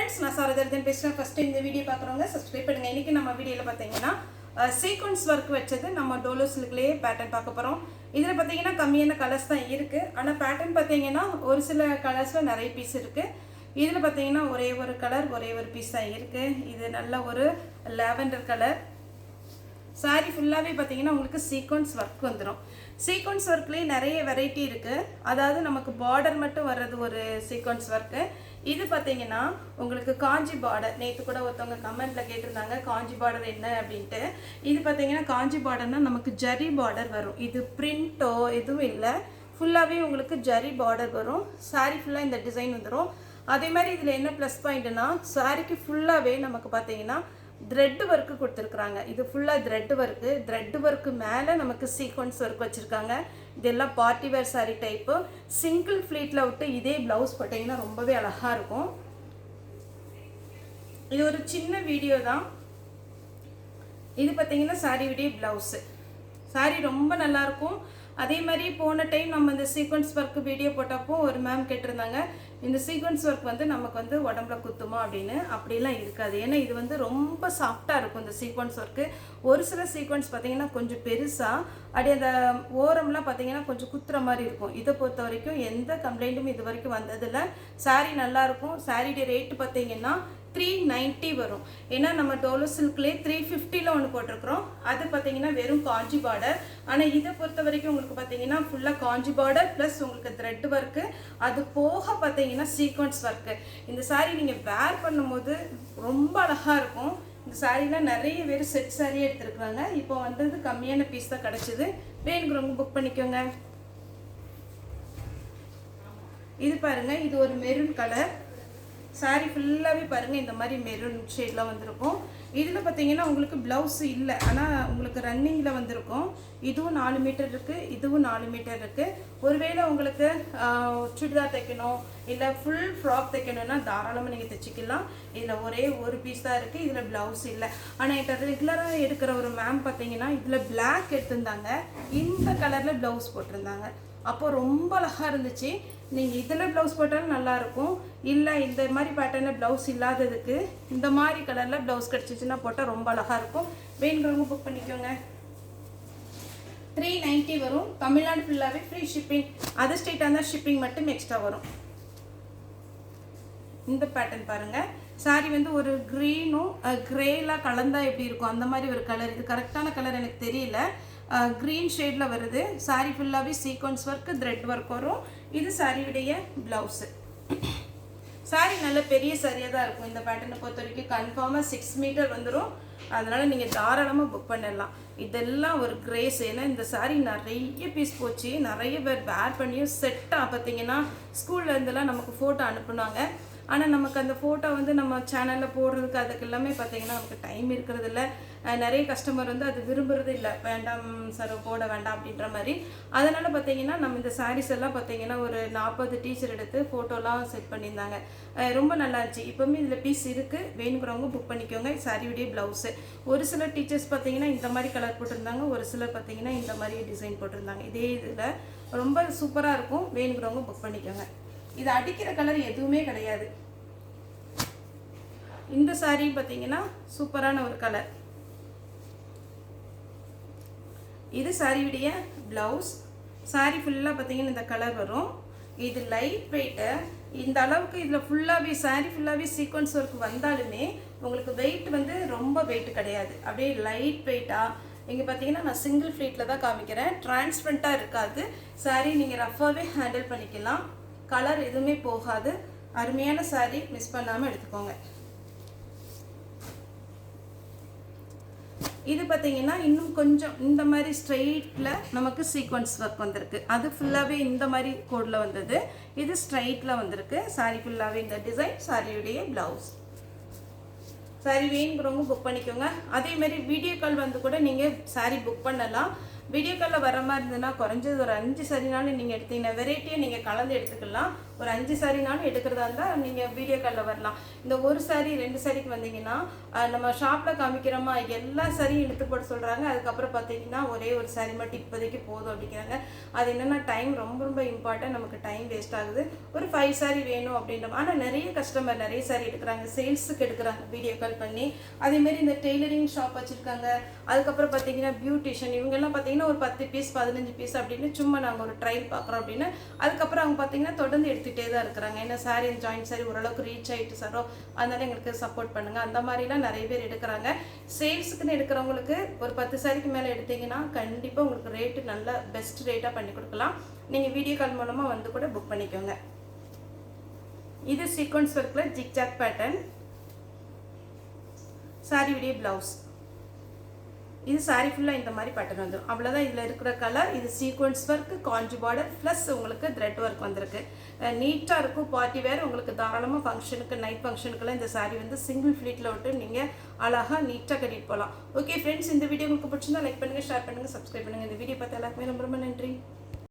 Friends நான் சாரதர்தன் பேசுறேன். First இந்த வீடியோ பார்க்குறவங்க சப்ஸ்கிரைப் பண்ணுங்க. இன்னைக்கு நம்ம வீடியோல பாத்தீங்கன்னா சீக்வென்ஸ் வர்க் வச்சது நம்ம டோலோ சில்க்லயே பேட்டர்ன் பார்க்க போறோம். இதுல பாத்தீங்கன்னா கம்மியான கலர்ஸ் தான் இருக்கு. ஆனா பேட்டர்ன் பாத்தீங்கன்னா ஒரு சில கலர்ஸ்ல நிறைய பீஸ் இருக்கு. இதுல பாத்தீங்கன்னா ஒரே ஒரு கலர் ஒரே ஒரு பீஸ் தான் இருக்கு. இது நல்ல ஒரு லாவெண்டர் கலர். சாரி ஃபுல்லாவே பாத்தீங்கன்னா உங்களுக்கு சீக்வென்ஸ் வர்க் வந்துரும். சீக்வென்ஸ் வர்க்லயே நிறைய வெரைட்டி இருக்கு. அதாவது நமக்கு பார்டர் மட்டும் வர்றது ஒரு சீக்வென்ஸ் வர்க். இது பாத்தீங்கன்னா உங்களுக்கு காஞ்சி பார்டர். நேத்து கூட ஒருத்தவங்க கமெண்ட்ல கேட்டிருந்தாங்க காஞ்சி பார்டர் என்ன அப்படின்ட்டு. இது பாத்தீங்கன்னா காஞ்சி பார்டர்னா நமக்கு ஜரி பார்டர் வரும். இது பிரிண்டோ எதுவும் இல்லை, ஃபுல்லாவே உங்களுக்கு ஜரி பார்டர் வரும். சாரி ஃபுல்லா இந்த டிசைன் வந்துடும். அதே மாதிரி இதுல என்ன ப்ளஸ் பாயிண்ட்னா சாரிக்கு ஃபுல்லாவே நமக்கு பாத்தீங்கன்னா த்ரெட் ஒர்க்கு கொடுத்துருக்குறாங்க. இது ஃபுல்லாக த்ரெட் ஒர்க்கு மேலே நமக்கு சீக்வன்ஸ் ஒர்க் வச்சுருக்காங்க. இதெல்லாம் party wear sari type. Single ஃப்ளீட்டில் விட்டு இதே ப்ளவுஸ் போட்டிங்கன்னா ரொம்பவே அழகாக இருக்கும். இது ஒரு சின்ன வீடியோ தான். இது பார்த்தீங்கன்னா சாரி விடிய ப்ளவுஸு. சாரி ரொம்ப நல்லாயிருக்கும். அதே மாதிரி போன டைம் நம்ம இந்த சீக்வன்ஸ் ஒர்க்கு வீடியோ போட்டப்போ ஒரு மேம் கேட்டிருந்தாங்க இந்த சீக்வன்ஸ் ஒர்க் வந்து நமக்கு வந்து உடம்புல குத்துமா அப்படின்னு. அப்படிலாம் இருக்காது. ஏன்னா இது வந்து ரொம்ப சாஃப்டாக இருக்கும் இந்த சீக்வன்ஸ் ஒர்க்கு. ஒரு சில சீக்வன்ஸ் பார்த்தீங்கன்னா கொஞ்சம் பெருசாக அப்படியே அந்த ஓரம்லாம் பார்த்தீங்கன்னா கொஞ்சம் குத்துற மாதிரி இருக்கும். இதை பொறுத்த வரைக்கும் எந்த கம்ப்ளைண்ட்டும் இது வரைக்கும் வந்ததில்லை. சாரி நல்லாயிருக்கும். சாரியுடைய ரேட்டு பார்த்தீங்கன்னா 390 வரும். ஏன்னா நம்ம டோலோ சில்க்லேயே 350ல் ஒன்று போட்டிருக்கிறோம். அது பார்த்தீங்கன்னா வெறும் காஞ்சி பார்டர். ஆனால் இதை பொறுத்த வரைக்கும் உங்களுக்கு பார்த்தீங்கன்னா ஃபுல்லாக காஞ்சி பார்டர் ப்ளஸ் உங்களுக்கு த்ரெட் ஒர்க்கு, அது போக பார்த்தீங்கன்னா சீக்வன்ஸ் ஒர்க்கு. இந்த சாரீ நீங்கள் வேர் பண்ணும்போது ரொம்ப அழகாக இருக்கும். இந்த சாரீலாம் நிறைய பேர் செட் சாரியே எடுத்துருக்குறாங்க. இப்போ வந்தது கம்மியான பீஸ் தான் கிடச்சிது. வேணுங்கிறவங்க புக் பண்ணிக்கோங்க. இது பாருங்கள், இது ஒரு மெரூன் கலர். சாரி ஃபுல்லாகவே பாருங்கள் இந்த மாதிரி மெரூன் ஷேட்லாம் வந்திருக்கும். இதில் பார்த்தீங்கன்னா உங்களுக்கு ப்ளவுஸ் இல்லை, ஆனால் உங்களுக்கு ரன்னிங்கில் வந்திருக்கும். இதுவும் 4 மீட்டர் இருக்குது, இதுவும் 4 மீட்டர் இருக்குது. ஒருவேளை உங்களுக்கு சுடிதார் தைக்கணும் இல்லை ஃபுல் ஃப்ராக் தைக்கணும்னா தாராளமாக நீங்கள் தைச்சிக்கலாம். இதில் ஒரே ஒரு பீஸ் தான் இருக்குது. இதில் ப்ளவுஸ் இல்லை. ஆனால் என்கிட்ட ரெகுலராக எடுக்கிற ஒரு மேம் பார்த்தீங்கன்னா இதில் பிளாக் எடுத்திருந்தாங்க, இந்த கலரில் ப்ளவுஸ் போட்டிருந்தாங்க. அப்போ ரொம்ப அழகாக இருந்துச்சு. நீங்கள் இதில் ப்ளவுஸ் போட்டாலும் நல்லாயிருக்கும். இல்லை இந்த மாதிரி பேட்டர்னில் ப்ளவுஸ் இல்லாததுக்கு இந்த மாதிரி கலரில் ப்ளவுஸ் கிடச்சிச்சின்னா போட்டால் ரொம்ப அழகாக இருக்கும். வேணுங்கிறவங்க புக் பண்ணிக்கோங்க. 390 வரும். தமிழ்நாடு ஃபுல்லாகவே ஃப்ரீ ஷிப்பிங். அதர் ஸ்டேட்டாக இருந்தால் ஷிப்பிங் மட்டும் எக்ஸ்ட்ரா வரும். இந்த பேட்டர்ன் பாருங்கள். சாரி வந்து ஒரு க்ரீனும் க்ரேலாம் கலந்தால் எப்படி இருக்கும் அந்த மாதிரி ஒரு கலர். இது கரெக்டான கலர் எனக்கு தெரியல. க்ரீன் ஷேடில் வருது. சாரி ஃபுல்லாகவே சீக்வன்ஸ் ஒர்க்கு த்ரெட் ஒர்க் வரும். இது சாரியுடைய ப்ளவுஸு. சாரி நல்ல பெரிய சாரியாக தான் இருக்கும். இந்த பேட்டர்னை பொறுத்த வரைக்கும் கன்ஃபார்மாக 6 மீட்டர் வந்துடும். அதனால் நீங்கள் தாராளமாக புக் பண்ணிடலாம். இதெல்லாம் ஒரு கிரேஸ். ஏன்னா இந்த சாரி நிறைய பீஸ் போச்சு. நிறைய பேர் வேர் பண்ணியும் செட்டாக பார்த்தீங்கன்னா ஸ்கூல்லேருந்துலாம் நமக்கு ஃபோட்டோ அனுப்புனாங்க. ஆனால் நமக்கு அந்த ஃபோட்டோ வந்து நம்ம சேனலில் போடுறதுக்கு அதுக்கு எல்லாமே பார்த்தீங்கன்னா நமக்கு டைம் இருக்கிறது இல்லை. நிறைய கஸ்டமர் வந்து அது விரும்புறது இல்லை, வேண்டாம் சார் போட வேண்டாம் அப்படின்ற மாதிரி. அதனால் பார்த்தீங்கன்னா நம்ம இந்த சாரீஸ் எல்லாம் பார்த்தீங்கன்னா ஒரு 40 டீச்சர் எடுத்து ஃபோட்டோலாம் செட் பண்ணியிருந்தாங்க. ரொம்ப நல்லா இருந்துச்சு. இப்போவுமே இதில் பீஸ் இருக்குது. வேணுங்கிறவங்க புக் பண்ணிக்கோங்க. சாரியுடைய ப்ளவுஸு. ஒரு சில டீச்சர்ஸ் பார்த்தீங்கன்னா இந்த மாதிரி கலர் போட்டிருந்தாங்க, ஒரு சிலர் பார்த்தீங்கன்னா இந்த மாதிரி டிசைன் போட்டிருந்தாங்க. இதே இதில் ரொம்ப சூப்பராக இருக்கும். வேணுங்கிறவங்க புக் பண்ணிக்கோங்க. இது அடிக்கிற கலர் எதுவுமே கிடையாது. இந்த சாரி பார்த்தீங்கன்னா சூப்பரான ஒரு கலர். இது சாரியுடைய ப்ளவுஸ். சாரி ஃபுல்லாக பார்த்தீங்கன்னா இந்த கலர் வரும். இது லைட் வெயிட்டு. இந்த அளவுக்கு இதில் ஃபுல்லாகவே சாரி ஃபுல்லாகவே சீக்வன்ஸ் ஒர்க் வந்தாலுமே உங்களுக்கு வெயிட் வந்து ரொம்ப வெயிட் கிடையாது. அப்படியே லைட் வெயிட்டாக. இங்கே பார்த்தீங்கன்னா நான் சிங்கிள் ஃப்ளீட்டில் தான் காமிக்கிறேன். டிரான்ஸ்பரண்ட்டாக இருக்காது. சாரி நீங்கள் ரஃபாகவே ஹேண்டில் பண்ணிக்கலாம். கலர் எதுவுமே போகாது. அருமையான சாரி, மிஸ் பண்ணாமல் எடுத்துக்கோங்க. இது பார்த்தீங்கன்னா இன்னும் கொஞ்சம் இந்த மாதிரி ஸ்ட்ரைட்டில் நமக்கு சீக்வன்ஸ் ஒர்க் வந்திருக்கு. அது ஃபுல்லாகவே இந்த மாதிரி கோடில் வந்தது. இது ஸ்ட்ரைட்டில் வந்திருக்கு. சாரி ஃபுல்லாகவே இந்த டிசைன். சாரியுடைய ப்ளவுஸ். சாரி வேணுங்கிறவங்க புக் பண்ணிக்கோங்க. அதேமாதிரி வீடியோ கால் வந்து கூட நீங்கள் சாரி புக் பண்ணலாம். வீடியோ காலில் வர மாதிரி இருந்ததுன்னா குறைஞ்சது ஒரு 5 சரினாலும் நீங்கள் எடுத்தீங்கன்னா வெரைட்டியாக நீங்கள் கலந்து எடுத்துக்கலாம். ஒரு 5 சாரினாலும் எடுக்கிறதா இருந்தால் நீங்கள் வீடியோ காலில் வரலாம். இந்த ஒரு சாரி 2 சாரிக்கு வந்தீங்கன்னா நம்ம ஷாப்பில் காமிக்கிறோமா எல்லா சாரியும் எடுத்து போட சொல்கிறாங்க. அதுக்கப்புறம் பார்த்தீங்கன்னா ஒரே ஒரு சாரி மட்டும் இப்போதைக்கு போதும் அப்படிங்கிறாங்க. அது என்னென்னா டைம் ரொம்ப ரொம்ப இம்பார்ட்டன்ட், நமக்கு டைம் வேஸ்ட் ஆகுது. ஒரு 5 சாரி வேணும் அப்படின்ற ஆனால் நிறைய கஸ்டமர் நிறைய சாரி எடுக்கிறாங்க, சேல்ஸுக்கு எடுக்கிறாங்க வீடியோ கால் பண்ணி. அதேமாரி இந்த டெய்லரிங் ஷாப் வச்சுருக்காங்க. அதுக்கப்புறம் பார்த்தீங்கன்னா பியூட்டிஷியன் இவங்கெல்லாம் பார்த்தீங்கன்னா ஒரு 10 பீஸ் 15 பீஸ் அப்படின்னு சும்மா நாங்கள் ஒரு ட்ரையல் பார்க்குறோம் அப்படின்னு அதுக்கப்புறம் அவங்க பார்த்தீங்கன்னா தொடர்ந்து எடுத்துகிட்டே தான் இருக்கிறாங்க. ஏன்னா சாரி ஜாயின்ட் சாரி ஓரளவுக்கு ரீச் ஆகிட்டு சாரோ அதனால எங்களுக்கு சப்போர்ட் பண்ணுங்கள் அந்த மாதிரிலாம் நிறைய பேர் எடுக்கிறாங்க. சேல்ஸுக்குன்னு எடுக்கிறவங்களுக்கு ஒரு 10 சாரிக்கு மேலே எடுத்தீங்கன்னா கண்டிப்பாக உங்களுக்கு ரேட்டு நல்ல பெஸ்ட் ரேட்டாக பண்ணி கொடுக்கலாம். நீங்கள் வீடியோ கால் மூலமாக வந்து கூட புக் பண்ணிக்கோங்க. இது சீக்வன்ஸ் ஒர்க்கில் ஜிக்ஜாக் பேட்டர்ன் சாரி விடிய ப்ளவுஸ். இது சாரி ஃபுல்லாக இந்த மாதிரி பேட்டர்ன் வந்துடும். அவ்வளோதான் இதில் இருக்கிற கலர். இது சீக்வன்ஸ் ஒர்க், காஞ்சி பார்டர் ப்ளஸ் உங்களுக்கு த்ரெட் ஒர்க் வந்திருக்கு. நீட்டாக இருக்கும். பார்ட்டி வேர் உங்களுக்கு தாராளமாக ஃபங்க்ஷனுக்கு நைட் ஃபங்க்ஷனுக்குலாம் இந்த சாரி வந்து சிங்கிள் ஃப்ளீட்டில் விட்டு நீங்கள் அழகாக நீட்டாக கட்டிட்டு போகலாம். ஓகே ஃப்ரெண்ட்ஸ், இந்த வீடியோ உங்களுக்கு பிடிச்சிருந்தா லைக் பண்ணுங்கள், ஷேர் பண்ணுங்கள், சப்ஸ்கிரைப் பண்ணுங்கள். இந்த வீடியோ பார்த்து எல்லாருக்குமே ரொம்ப ரொம்ப நன்றி.